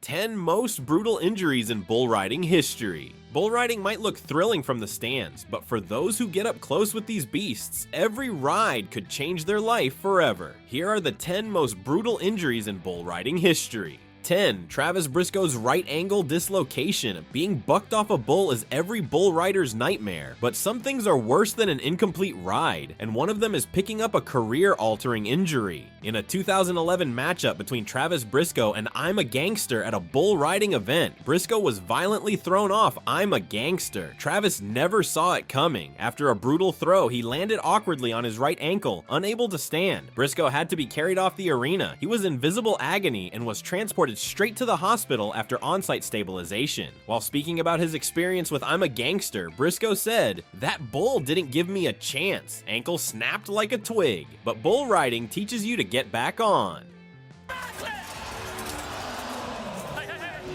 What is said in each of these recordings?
10 most brutal injuries in bull riding history. Bull riding might look thrilling from the stands, but for those who get up close with these beasts, every ride could change their life forever. Here are the 10 most brutal injuries in bull riding history. 10. Travis Briscoe's right angle dislocation. Being bucked off a bull is every bull rider's nightmare, but some things are worse than an incomplete ride, and one of them is picking up a career-altering injury. In a 2011 matchup between Travis Briscoe and I'm a Gangster at a bull riding event, Briscoe was violently thrown off I'm a Gangster. Travis never saw it coming. After a brutal throw, he landed awkwardly on his right ankle, unable to stand. Briscoe had to be carried off the arena. He was in visible agony and was transported straight to the hospital after on-site stabilization. While speaking about his experience with I'm a Gangster, Briscoe said, "That bull didn't give me a chance. Ankle snapped like a twig." But bull riding teaches you to get back on.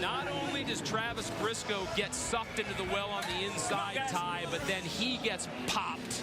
Not only does Travis Briscoe get sucked into the well on the inside tie, but then he gets popped.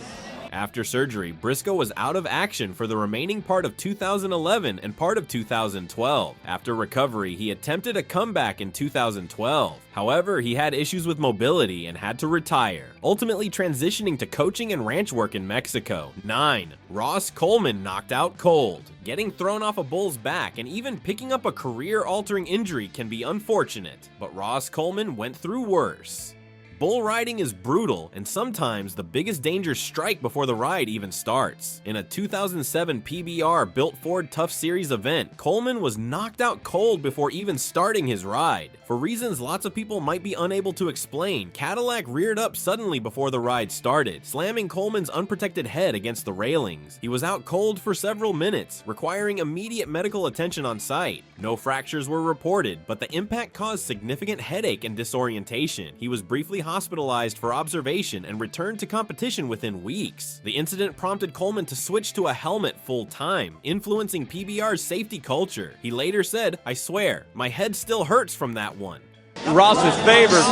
After surgery, Briscoe was out of action for the remaining part of 2011 and part of 2012. After recovery, he attempted a comeback in 2012. However, he had issues with mobility and had to retire, ultimately transitioning to coaching and ranch work in Mexico. 9. Ross Coleman knocked out cold. Getting thrown off a bull's back and even picking up a career-altering injury can be unfortunate, but Ross Coleman went through worse. Bull riding is brutal, and sometimes the biggest dangers strike before the ride even starts. In a 2007 PBR Built Ford Tough Series event, Coleman was knocked out cold before even starting his ride. For reasons lots of people might be unable to explain, Cadillac reared up suddenly before the ride started, slamming Coleman's unprotected head against the railings. He was out cold for several minutes, requiring immediate medical attention on site. No fractures were reported, but the impact caused significant headache and disorientation. He was briefly hospitalized for observation and returned to competition within weeks. The incident prompted Coleman to switch to a helmet full-time, influencing PBR's safety culture. He later said, "I swear, my head still hurts from that one." Ross was favored,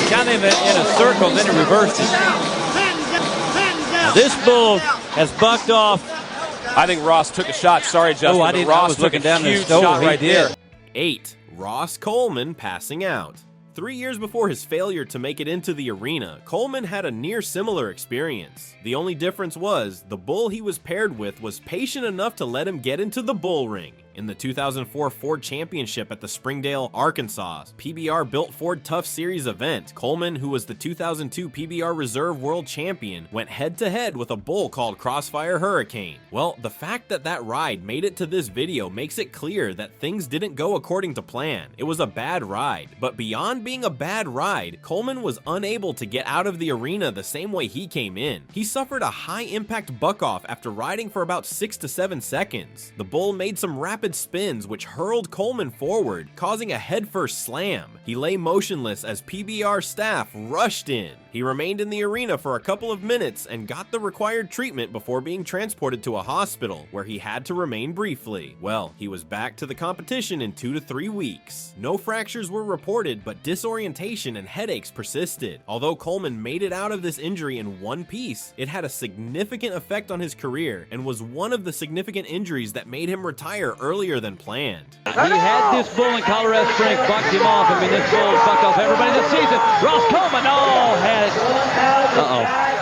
kind of in a circle, then he reversed it. Now this bull has bucked off. I think Ross took a shot. Sorry, Justin, I but didn't. Ross I was looking down a the huge stove. shot He right did. there. 8. Ross Coleman passing out. 3 years before his failure to make it into the arena, Coleman had a near similar experience. The only difference was, the bull he was paired with was patient enough to let him get into the bull ring. In the 2004 Ford Championship at the Springdale, Arkansas, PBR Built Ford Tough Series event, Coleman, who was the 2002 PBR Reserve World Champion, went head-to-head with a bull called Crossfire Hurricane. Well, the fact that that ride made it to this video makes it clear that things didn't go according to plan. It was a bad ride, but beyond being a bad ride, Coleman was unable to get out of the arena the same way he came in. He suffered a high-impact Buckoff after riding for about 6 to 7 seconds. The bull made some rapid spins which hurled Coleman forward, causing a headfirst slam. He lay motionless as PBR staff rushed in. He remained in the arena for a couple of minutes and got the required treatment before being transported to a hospital, where he had to remain briefly. Well, he was back to the competition in 2 to 3 weeks. No fractures were reported, but disorientation and headaches persisted. Although Coleman made it out of this injury in one piece, it had a significant effect on his career and was one of the significant injuries that made him retire earlier than planned. He had this bull in Colorado Springs, bucked him off. I mean, this bull bucked off everybody this season. Ross Coleman, had it. Uh-oh.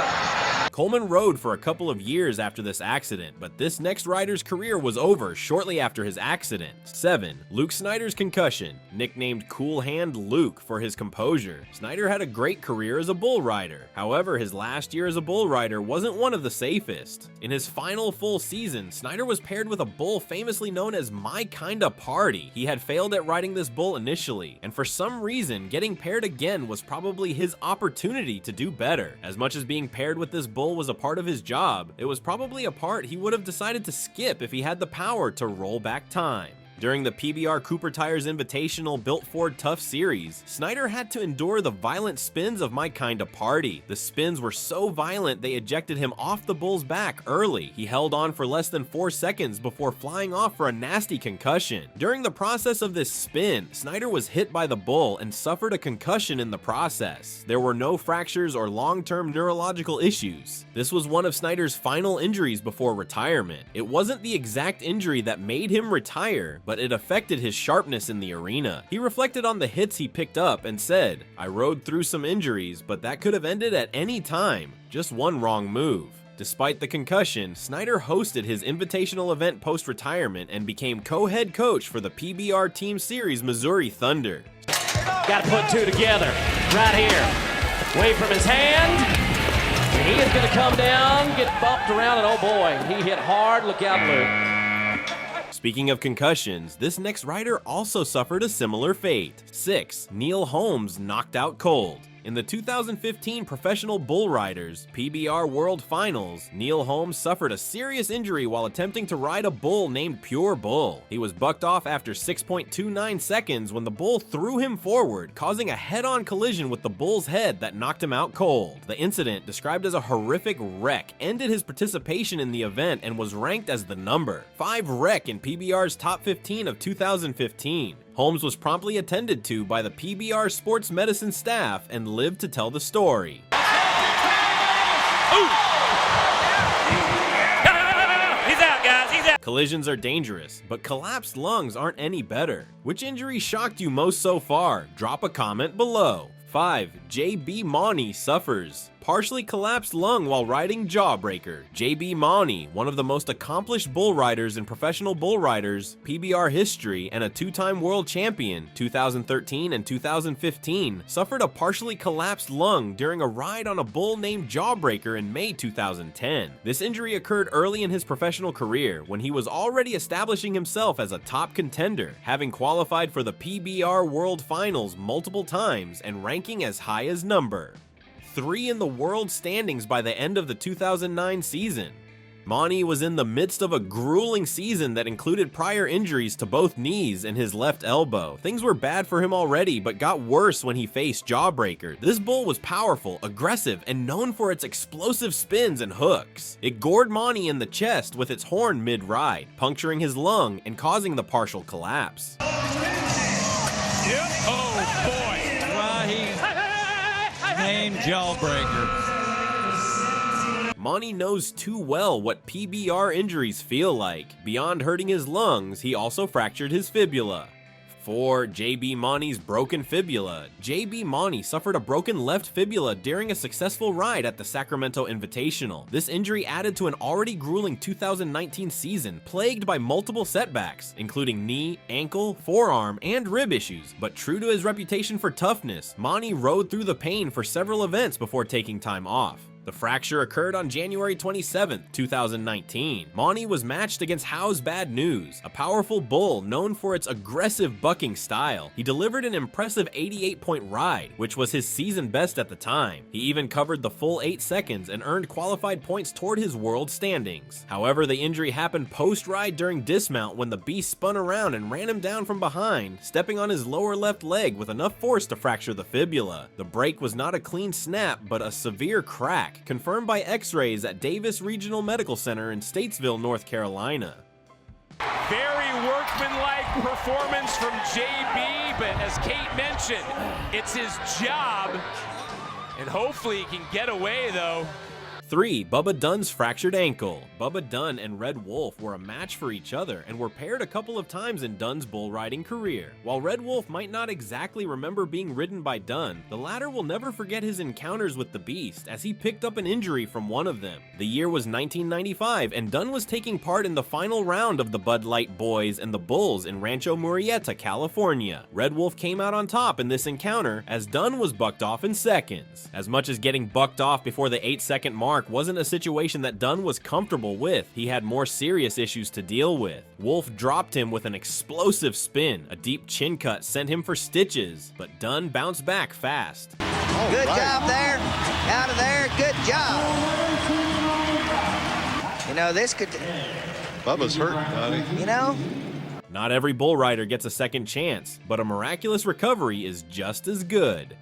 Coleman rode for a couple of years after this accident, but this next rider's career was over shortly after his accident. 7. Luke Snyder's concussion. Nicknamed Cool Hand Luke for his composure, Snyder had a great career as a bull rider. However, his last year as a bull rider wasn't one of the safest. In his final full season, Snyder was paired with a bull famously known as My Kinda Party. He had failed at riding this bull initially, and for some reason, getting paired again was probably his opportunity to do better. As much as being paired with this bull was a part of his job, it was probably a part he would have decided to skip if he had the power to roll back time. During the PBR Cooper Tires Invitational Built Ford Tough Series, Snyder had to endure the violent spins of My Kinda Party. The spins were so violent they ejected him off the bull's back early. He held on for less than 4 seconds before flying off for a nasty concussion. During the process of this spin, Snyder was hit by the bull and suffered a concussion in the process. There were no fractures or long-term neurological issues. This was one of Snyder's final injuries before retirement. It wasn't the exact injury that made him retire, but it affected his sharpness in the arena. He reflected on the hits he picked up and said, "I rode through some injuries, but that could have ended at any time. Just one wrong move." Despite the concussion, Snyder hosted his invitational event post-retirement and became co-head coach for the PBR Team Series Missouri Thunder. Got to put two together right here. Away from his hand. And he is going to come down, get bumped around, and oh boy, he hit hard. Look out, Luke. Speaking of concussions, this next rider also suffered a similar fate. 6. Neil Holmes knocked out cold. In the 2015 Professional Bull Riders PBR World Finals, Neil Holmes suffered a serious injury while attempting to ride a bull named Pure Bull. He was bucked off after 6.29 seconds when the bull threw him forward, causing a head-on collision with the bull's head that knocked him out cold. The incident, described as a horrific wreck, ended his participation in the event and was ranked as the number 5 wreck in PBR's top 15 of 2015. Holmes was promptly attended to by the PBR sports medicine staff and lived to tell the story. He's out, guys. He's out. Collisions are dangerous, but collapsed lungs aren't any better. Which injury shocked you most so far? Drop a comment below. 5. J.B. Mauney suffers partially collapsed lung while riding Jawbreaker. J.B. Mauney, one of the most accomplished bull riders in professional bull riders PBR history and a 2-time world champion 2013 and 2015, suffered a partially collapsed lung during a ride on a bull named Jawbreaker in May 2010. This injury occurred early in his professional career when he was already establishing himself as a top contender, having qualified for the PBR World Finals multiple times and ranking as high as number 3 in the world standings by the end of the 2009 season. Mauney was in the midst of a grueling season that included prior injuries to both knees and his left elbow. Things were bad for him already, but got worse when he faced Jawbreaker. This bull was powerful, aggressive, and known for its explosive spins and hooks. It gored Mauney in the chest with its horn mid-ride, puncturing his lung and causing the partial collapse. Yep. Oh boy. Why he's named Jawbreaker. Mauney knows too well what PBR injuries feel like. Beyond hurting his lungs, he also fractured his fibula. 4. J.B. Mauney's broken fibula. J.B. Mauney suffered a broken left fibula during a successful ride at the Sacramento Invitational. This injury added to an already grueling 2019 season plagued by multiple setbacks, including knee, ankle, forearm, and rib issues. But true to his reputation for toughness, Mauney rode through the pain for several events before taking time off. The fracture occurred on January 27, 2019. Mauney was matched against Howe's Bad News, a powerful bull known for its aggressive bucking style. He delivered an impressive 88-point ride, which was his season best at the time. He even covered the full 8 seconds and earned qualified points toward his world standings. However, the injury happened post-ride during dismount when the beast spun around and ran him down from behind, stepping on his lower left leg with enough force to fracture the fibula. The break was not a clean snap, but a severe crack, confirmed by x-rays at Davis Regional Medical Center in Statesville, North Carolina. Very workmanlike performance from JB, but as Kate mentioned, it's his job, and hopefully he can get away though. 3. Bubba Dunn's fractured ankle. Bubba Dunn and Red Wolf were a match for each other and were paired a couple of times in Dunn's bull riding career. While Red Wolf might not exactly remember being ridden by Dunn, the latter will never forget his encounters with the beast as he picked up an injury from one of them. The year was 1995 and Dunn was taking part in the final round of the Bud Light Boys and the Bulls in Rancho Murieta, California. Red Wolf came out on top in this encounter as Dunn was bucked off in seconds. As much as getting bucked off before the 8-second mark wasn't a situation that Dunn was comfortable with, he had more serious issues to deal with. Wolf dropped him with an explosive spin. A deep chin cut sent him for stitches, but Dunn bounced back fast. Good job there. Out of there. Good job. You know, this could... Bubba's hurt, buddy. You know? Not every bull rider gets a second chance, but a miraculous recovery is just as good.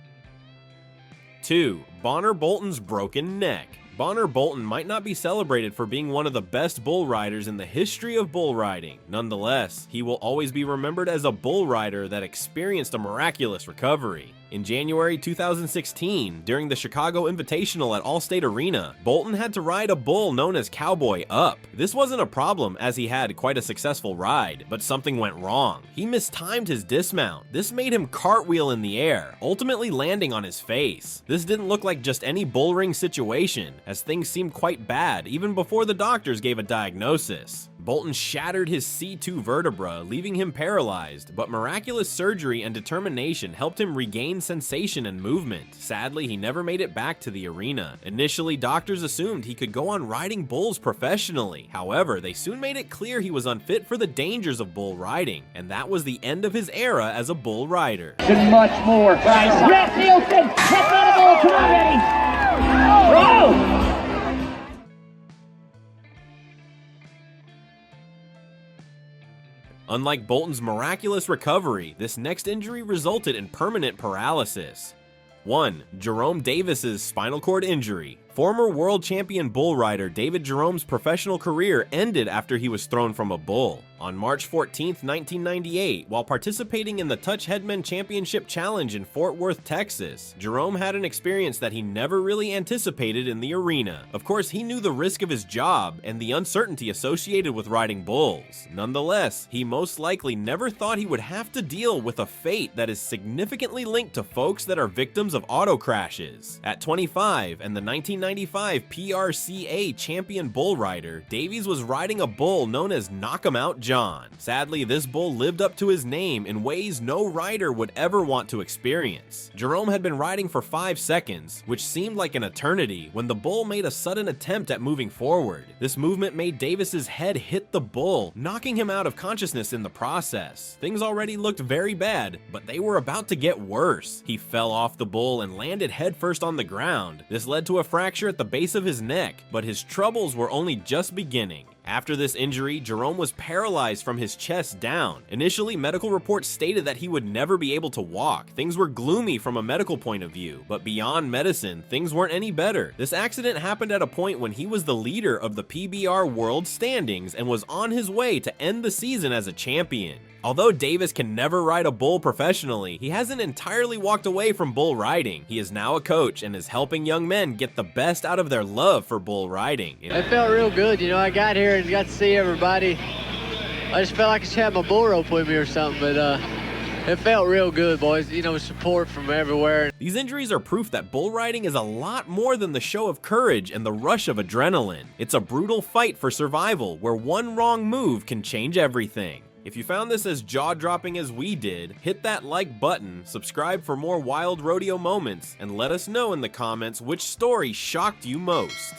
2. Bonner Bolton's broken neck. Bonner Bolton might not be celebrated for being one of the best bull riders in the history of bull riding. Nonetheless, he will always be remembered as a bull rider that experienced a miraculous recovery. In January 2016, during the Chicago Invitational at Allstate Arena, Bolton had to ride a bull known as Cowboy up. This wasn't a problem as he had quite a successful ride, but something went wrong. He mistimed his dismount. This made him cartwheel in the air, ultimately landing on his face. This didn't look like just any bull ring situation, as things seemed quite bad even before the doctors gave a diagnosis. Bolton shattered his C2 vertebra, leaving him paralyzed, but miraculous surgery and determination helped him regain sensation and movement. Sadly, he never made it back to the arena. Initially, doctors assumed he could go on riding bulls professionnly. However, they soon made it clear he was unfit for the dangers of bull riding, and that was the end of his era as a bull rider. Much more. Brett Nielsen, head on the bull, come on, ready. Roll! Unlike Bolton's miraculous recovery, this next injury resulted in permanent paralysis. 1. Jerome Davis's spinal cord injury. Former world champion bull rider David Jerome's professional career ended after he was thrown from a bull. On March 14, 1998, while participating in the Touch Headman Championship Challenge in Fort Worth, Texas, Jerome had an experience that he never really anticipated in the arena. Of course, he knew the risk of his job and the uncertainty associated with riding bulls. Nonetheless, he most likely never thought he would have to deal with a fate that is significantly linked to folks that are victims of auto crashes. At 25 and the 1995 PRCA champion bull rider, Davies was riding a bull known as Knock 'em Out John. Sadly, this bull lived up to his name in ways no rider would ever want to experience. Jerome had been riding for 5 seconds, which seemed like an eternity, when the bull made a sudden attempt at moving forward. This movement made Davis's head hit the bull, knocking him out of consciousness in the process. Things already looked very bad, but they were about to get worse. He fell off the bull and landed headfirst on the ground. This led to a fracture at the base of his neck, but his troubles were only just beginning. After this injury, Jerome was paralyzed from his chest down. Initially, medical reports stated that he would never be able to walk. Things were gloomy from a medical point of view, but beyond medicine, things weren't any better. This accident happened at a point when he was the leader of the PBR World Standings and was on his way to end the season as a champion. Although Davis can never ride a bull professionally, he hasn't entirely walked away from bull riding. He is now a coach and is helping young men get the best out of their love for bull riding. It felt real good, you know, I got here and got to see everybody. I just felt like I just had my bull rope with me or something, but it felt real good, boys. You know, support from everywhere. These injuries are proof that bull riding is a lot more than the show of courage and the rush of adrenaline. It's a brutal fight for survival where one wrong move can change everything. If you found this as jaw-dropping as we did, hit that like button, subscribe for more wild rodeo moments, and let us know in the comments which story shocked you most.